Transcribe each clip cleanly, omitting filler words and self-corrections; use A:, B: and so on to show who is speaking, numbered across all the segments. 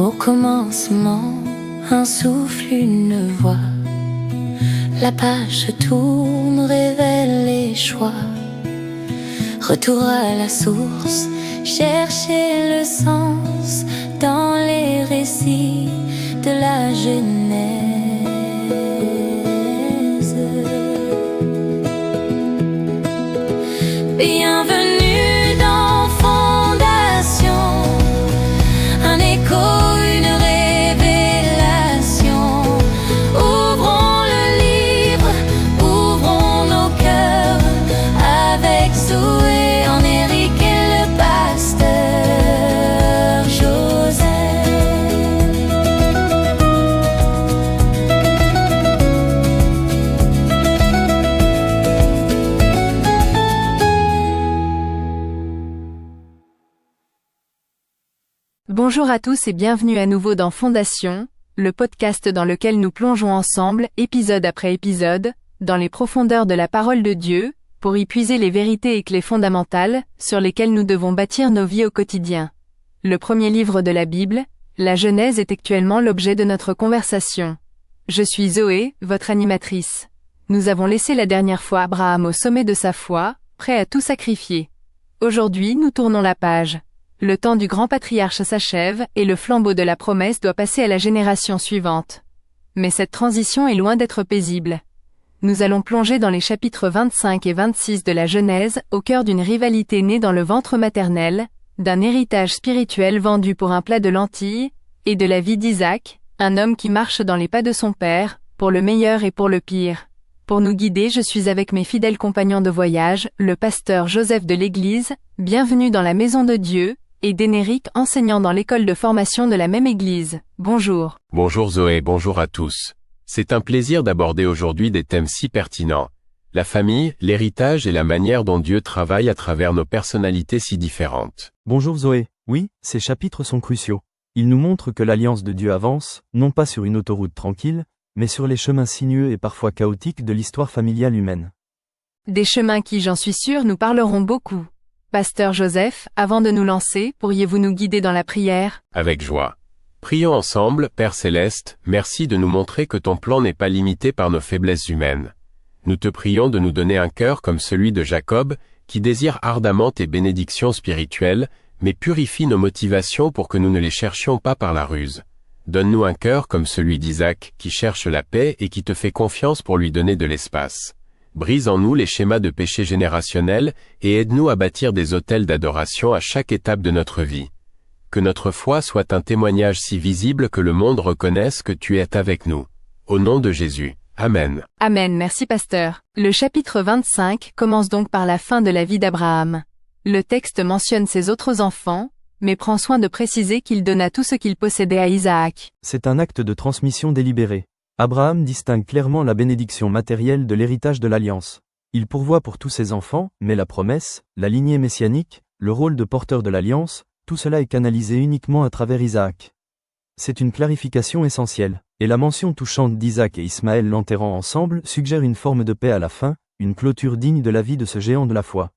A: Au commencement, un souffle, une voix. La page se tourne, révèle les choix. Retour à la source, chercher le sens dans les récits de la Genèse. Bienvenue dans Fondation, un écho, une révélation. Ouvrons le livre, ouvrons nos cœurs avec Zoé, Henrique et le pasteur Joseph.
B: Bonjour à tous et bienvenue à nouveau dans Fondation, le podcast dans lequel nous plongeons ensemble, épisode après épisode, dans les profondeurs de la parole de Dieu, pour y puiser les vérités et clés fondamentales, sur lesquelles nous devons bâtir nos vies au quotidien. Le premier livre de la Bible, la Genèse, est actuellement l'objet de notre conversation. Je suis Zoé, votre animatrice. Nous avons laissé la dernière fois Abraham au sommet de sa foi, prêt à tout sacrifier. Aujourd'hui, nous tournons la page. Le temps du grand patriarche s'achève et le flambeau de la promesse doit passer à la génération suivante. Mais cette transition est loin d'être paisible. Nous allons plonger dans les chapitres 25 et 26 de la Genèse, au cœur d'une rivalité née dans le ventre maternel, d'un héritage spirituel vendu pour un plat de lentilles, et de la vie d'Isaac, un homme qui marche dans les pas de son père, pour le meilleur et pour le pire. Pour nous guider, je suis avec mes fidèles compagnons de voyage, le pasteur Joseph de l'Église, bienvenue dans la maison de Dieu, et d'Henrique, enseignant dans l'école de formation de la même église. Bonjour.
C: Bonjour Zoé, bonjour à tous. C'est un plaisir d'aborder aujourd'hui des thèmes si pertinents. La famille, l'héritage et la manière dont Dieu travaille à travers nos personnalités si différentes.
D: Bonjour Zoé. Oui, ces chapitres sont cruciaux. Ils nous montrent que l'alliance de Dieu avance, non pas sur une autoroute tranquille, mais sur les chemins sinueux et parfois chaotiques de l'histoire familiale humaine.
B: Des chemins qui, j'en suis sûr, nous parleront beaucoup. Pasteur Joseph, avant de nous lancer, pourriez-vous nous guider dans la prière ?
C: Avec joie. Prions ensemble, Père Céleste, merci de nous montrer que ton plan n'est pas limité par nos faiblesses humaines. Nous te prions de nous donner un cœur comme celui de Jacob, qui désire ardemment tes bénédictions spirituelles, mais purifie nos motivations pour que nous ne les cherchions pas par la ruse. Donne-nous un cœur comme celui d'Isaac, qui cherche la paix et qui te fait confiance pour lui donner de l'espace. Brise en nous les schémas de péché générationnels et aide-nous à bâtir des autels d'adoration à chaque étape de notre vie. Que notre foi soit un témoignage si visible que le monde reconnaisse que tu es avec nous. Au nom de Jésus. Amen.
B: Amen, merci pasteur. Le chapitre 25 commence donc par la fin de la vie d'Abraham. Le texte mentionne ses autres enfants, mais prend soin de préciser qu'il donna tout ce qu'il possédait à Isaac.
D: C'est un acte de transmission délibéré. Abraham distingue clairement la bénédiction matérielle de l'héritage de l'alliance. Il pourvoit pour tous ses enfants, mais la promesse, la lignée messianique, le rôle de porteur de l'alliance, tout cela est canalisé uniquement à travers Isaac. C'est une clarification essentielle, et la mention touchante d'Isaac et Ismaël l'enterrant ensemble suggère une forme de paix à la fin, une clôture digne de la vie de ce géant de la foi.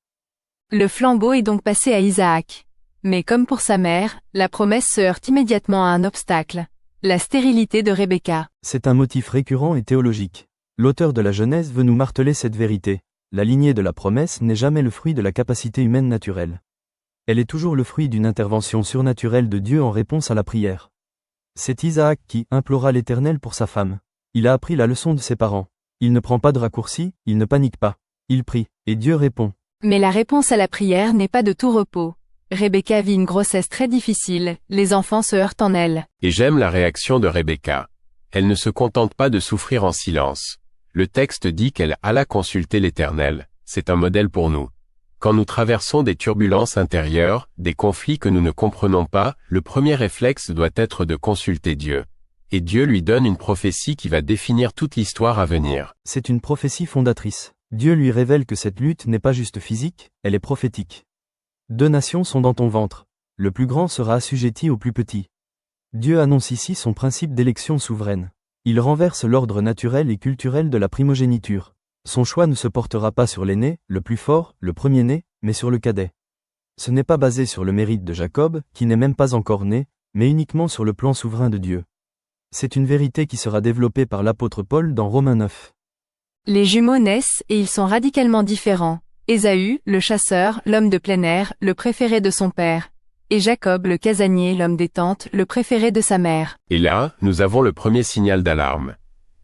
B: Le flambeau est donc passé à Isaac. Mais comme pour sa mère, la promesse se heurte immédiatement à un obstacle. La stérilité de Rebecca.
D: C'est un motif récurrent et théologique. L'auteur de la Genèse veut nous marteler cette vérité. La lignée de la promesse n'est jamais le fruit de la capacité humaine naturelle. Elle est toujours le fruit d'une intervention surnaturelle de Dieu en réponse à la prière. C'est Isaac qui implora l'Éternel pour sa femme. Il a appris la leçon de ses parents. Il ne prend pas de raccourci, il ne panique pas. Il prie, et Dieu répond.
B: Mais la réponse à la prière n'est pas de tout repos. Rebecca vit une grossesse très difficile, les enfants se heurtent en elle.
C: Et j'aime la réaction de Rebecca. Elle ne se contente pas de souffrir en silence. Le texte dit qu'elle alla consulter l'Éternel. C'est un modèle pour nous. Quand nous traversons des turbulences intérieures, des conflits que nous ne comprenons pas, le premier réflexe doit être de consulter Dieu. Et Dieu lui donne une prophétie qui va définir toute l'histoire à venir.
D: C'est une prophétie fondatrice. Dieu lui révèle que cette lutte n'est pas juste physique, elle est prophétique. 2 nations sont dans ton ventre. Le plus grand sera assujetti au plus petit. Dieu annonce ici son principe d'élection souveraine. Il renverse l'ordre naturel et culturel de la primogéniture. Son choix ne se portera pas sur l'aîné, le plus fort, le premier-né, mais sur le cadet. Ce n'est pas basé sur le mérite de Jacob, qui n'est même pas encore né, mais uniquement sur le plan souverain de Dieu. C'est une vérité qui sera développée par l'apôtre Paul dans Romains 9.
B: Les jumeaux naissent et ils sont radicalement différents. Ésaü, le chasseur, l'homme de plein air, le préféré de son père. Et Jacob, le casanier, l'homme des tentes, le préféré de sa mère.
C: Et là, nous avons le premier signal d'alarme.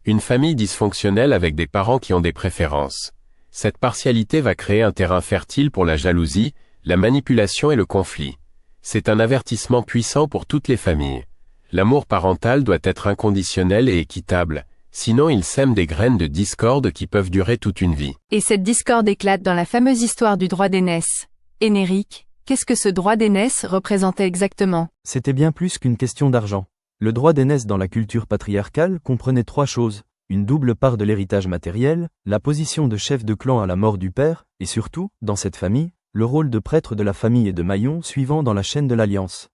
C: Une famille dysfonctionnelle avec des parents qui ont des préférences. Cette partialité va créer un terrain fertile pour la jalousie, la manipulation et le conflit. C'est un avertissement puissant pour toutes les familles. L'amour parental doit être inconditionnel et équitable, sinon il sème des graines de discorde qui peuvent durer toute une vie.
B: Et cette discorde éclate dans la fameuse histoire du droit d'aînesse. Énéric, qu'est-ce que ce droit d'aînesse représentait exactement?
D: C'était bien plus qu'une question d'argent. Le droit d'aînesse dans la culture patriarcale comprenait 3 choses, une double part de l'héritage matériel, la position de chef de clan à la mort du père, et surtout, dans cette famille, le rôle de prêtre de la famille et de maillon suivant dans la chaîne de l'alliance.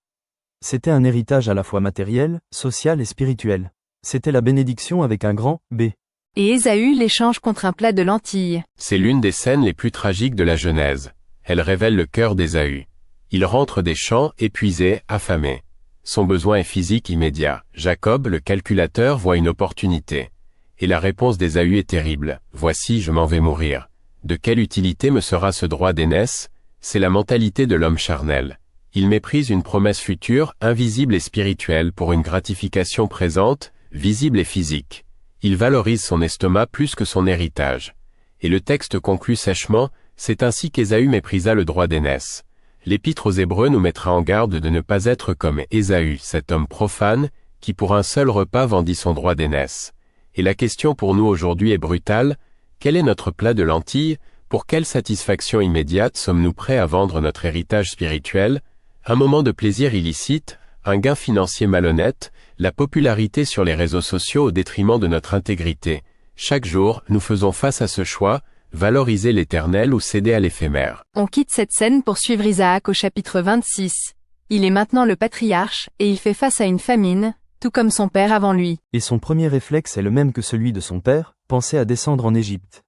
D: C'était un héritage à la fois matériel, social et spirituel. C'était la bénédiction avec un grand B.
B: Et Ésaü l'échange contre un plat de lentilles.
C: C'est l'une des scènes les plus tragiques de la Genèse. Elle révèle le cœur d'Ésaü. Il rentre des champs, épuisé, affamé. Son besoin est physique immédiat. Jacob, le calculateur, voit une opportunité. Et la réponse d'Ésaü est terrible. « Voici, je m'en vais mourir. De quelle utilité me sera ce droit d'aînesse ?» C'est la mentalité de l'homme charnel. Il méprise une promesse future, invisible et spirituelle pour une gratification présente, visible et physique. Il valorise son estomac plus que son héritage. Et le texte conclut sèchement, c'est ainsi qu'Ésaü méprisa le droit d'aînesse. L'Épître aux Hébreux nous mettra en garde de ne pas être comme Ésaü, cet homme profane, qui pour un seul repas vendit son droit d'aînesse. Et la question pour nous aujourd'hui est brutale, quel est notre plat de lentilles, pour quelle satisfaction immédiate sommes-nous prêts à vendre notre héritage spirituel, un moment de plaisir illicite, un gain financier malhonnête, la popularité sur les réseaux sociaux au détriment de notre intégrité. Chaque jour, nous faisons face à ce choix, valoriser l'éternel ou céder à l'éphémère.
B: On quitte cette scène pour suivre Isaac au chapitre 26. Il est maintenant le patriarche, et il fait face à une famine, tout comme son père avant lui.
D: Et son premier réflexe est le même que celui de son père, penser à descendre en Égypte.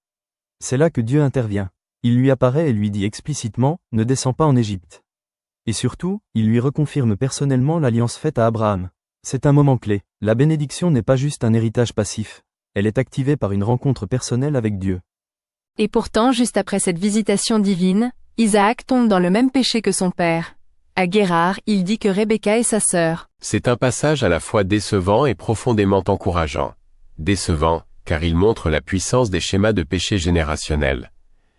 D: C'est là que Dieu intervient. Il lui apparaît et lui dit explicitement, ne descends pas en Égypte. Et surtout, il lui reconfirme personnellement l'alliance faite à Abraham. C'est un moment clé. La bénédiction n'est pas juste un héritage passif. Elle est activée par une rencontre personnelle avec Dieu.
B: Et pourtant, juste après cette visitation divine, Isaac tombe dans le même péché que son père. À Guérar, il dit que Rebecca est sa sœur.
C: C'est un passage à la fois décevant et profondément encourageant. Décevant, car il montre la puissance des schémas de péché générationnels.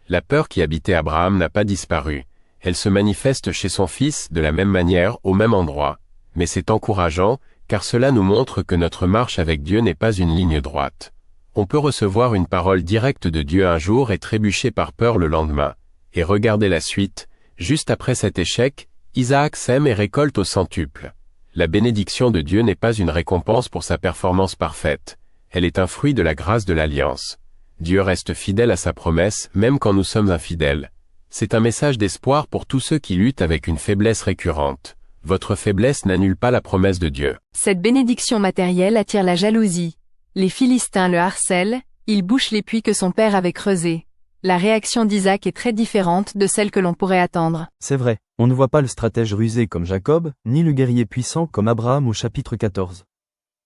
C: La peur qui habitait Abraham n'a pas disparu. Elle se manifeste chez son fils de la même manière, au même endroit. Mais c'est encourageant, car cela nous montre que notre marche avec Dieu n'est pas une ligne droite. On peut recevoir une parole directe de Dieu un jour et trébucher par peur le lendemain. Et regardez la suite, juste après cet échec, Isaac sème et récolte au centuple. La bénédiction de Dieu n'est pas une récompense pour sa performance parfaite. Elle est un fruit de la grâce de l'alliance. Dieu reste fidèle à sa promesse, même quand nous sommes infidèles. C'est un message d'espoir pour tous ceux qui luttent avec une faiblesse récurrente. Votre faiblesse n'annule pas la promesse de Dieu.
B: Cette bénédiction matérielle attire la jalousie. Les Philistins le harcèlent, il bouche les puits que son père avait creusés. La réaction d'Isaac est très différente de celle que l'on pourrait attendre.
D: C'est vrai, on ne voit pas le stratège rusé comme Jacob, ni le guerrier puissant comme Abraham au chapitre 14.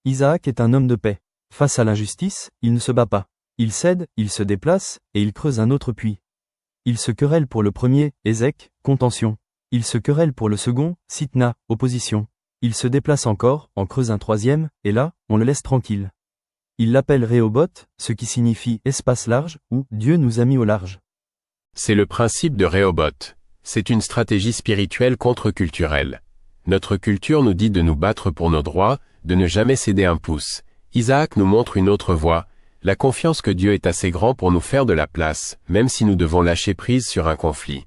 D: Isaac est un homme de paix. Face à l'injustice, il ne se bat pas. Il cède, il se déplace, et il creuse un autre puits. Il se querelle pour le premier, Ézek, contention. Il se querelle pour le second, Sitna, opposition. Il se déplace encore, en creuse un troisième, et là, on le laisse tranquille. Il l'appelle Rehoboth, ce qui signifie espace large, ou Dieu nous a mis au large.
C: C'est le principe de Rehoboth. C'est une stratégie spirituelle contre-culturelle. Notre culture nous dit de nous battre pour nos droits, de ne jamais céder un pouce. Isaac nous montre une autre voie, la confiance que Dieu est assez grand pour nous faire de la place, même si nous devons lâcher prise sur un conflit.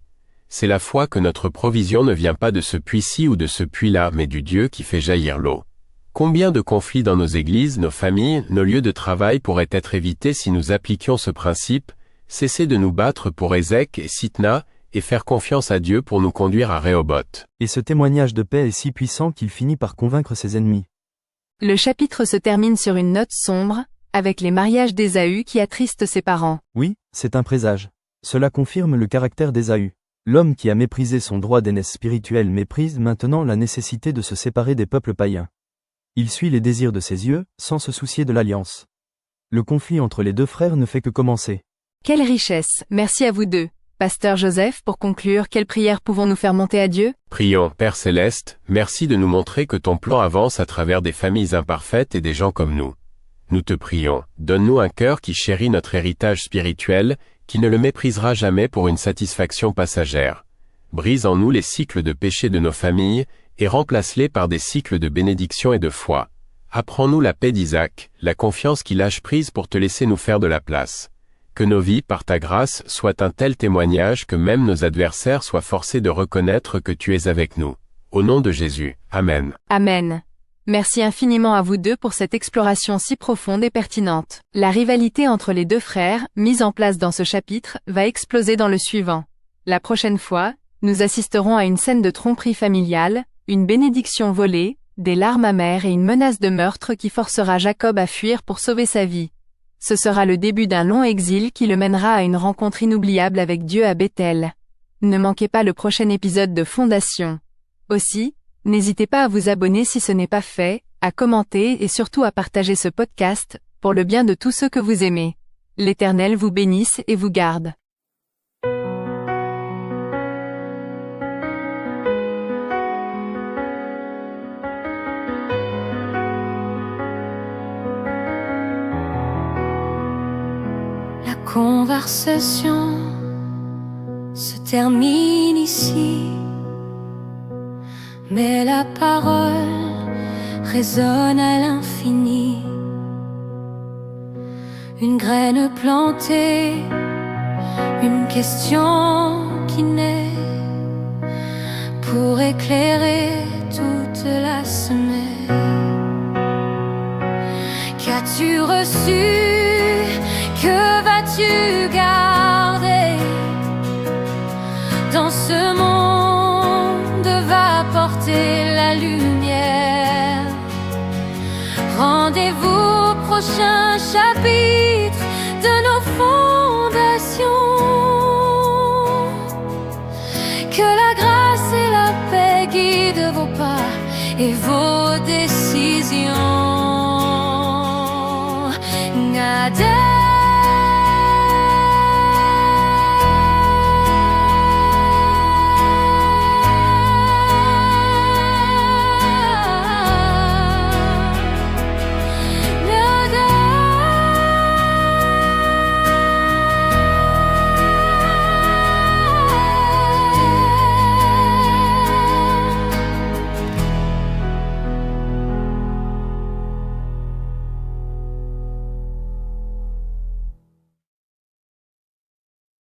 C: C'est la foi que notre provision ne vient pas de ce puits-ci ou de ce puits-là, mais du Dieu qui fait jaillir l'eau. Combien de conflits dans nos églises, nos familles, nos lieux de travail pourraient être évités si nous appliquions ce principe, cesser de nous battre pour Ézek et Sitna, et faire confiance à Dieu pour nous conduire à Rehoboth.
D: Et ce témoignage de paix est si puissant qu'il finit par convaincre ses ennemis.
B: Le chapitre se termine sur une note sombre, avec les mariages d'Ésaü qui attristent ses parents.
D: Oui, c'est un présage. Cela confirme le caractère d'Ésaü. L'homme qui a méprisé son droit d'aînesse spirituelle méprise maintenant la nécessité de se séparer des peuples païens. Il suit les désirs de ses yeux, sans se soucier de l'alliance. Le conflit entre les deux frères ne fait que commencer.
B: Quelle richesse, merci à vous deux. Pasteur Joseph, pour conclure, quelle prière pouvons-nous faire monter à Dieu?
C: Prions, Père Céleste, merci de nous montrer que ton plan avance à travers des familles imparfaites et des gens comme nous. Nous te prions, donne-nous un cœur qui chérit notre héritage spirituel, qui ne le méprisera jamais pour une satisfaction passagère. Brise en nous les cycles de péché de nos familles, et remplace-les par des cycles de bénédiction et de foi. Apprends-nous la paix d'Isaac, la confiance qui lâche prise pour te laisser nous faire de la place. Que nos vies, par ta grâce, soient un tel témoignage que même nos adversaires soient forcés de reconnaître que tu es avec nous. Au nom de Jésus. Amen.
B: Amen. Merci infiniment à vous deux pour cette exploration si profonde et pertinente. La rivalité entre les deux frères, mise en place dans ce chapitre, va exploser dans le suivant. La prochaine fois, nous assisterons à une scène de tromperie familiale, une bénédiction volée, des larmes amères et une menace de meurtre qui forcera Jacob à fuir pour sauver sa vie. Ce sera le début d'un long exil qui le mènera à une rencontre inoubliable avec Dieu à Bethel. Ne manquez pas le prochain épisode de Fondation. Aussi, n'hésitez pas à vous abonner si ce n'est pas fait, à commenter et surtout à partager ce podcast, pour le bien de tous ceux que vous aimez. L'Éternel vous bénisse et vous garde.
A: La conversation se termine ici, mais la parole résonne à l'infini. Une graine plantée, une question qui naît pour éclairer toute la semaine. Qu'as-tu reçu? Que vas-tu garder? Dans ce monde va porter la lumière. Rendez-vous au prochain chapitre de nos fondations. Que la grâce et la paix guident vos pas et vos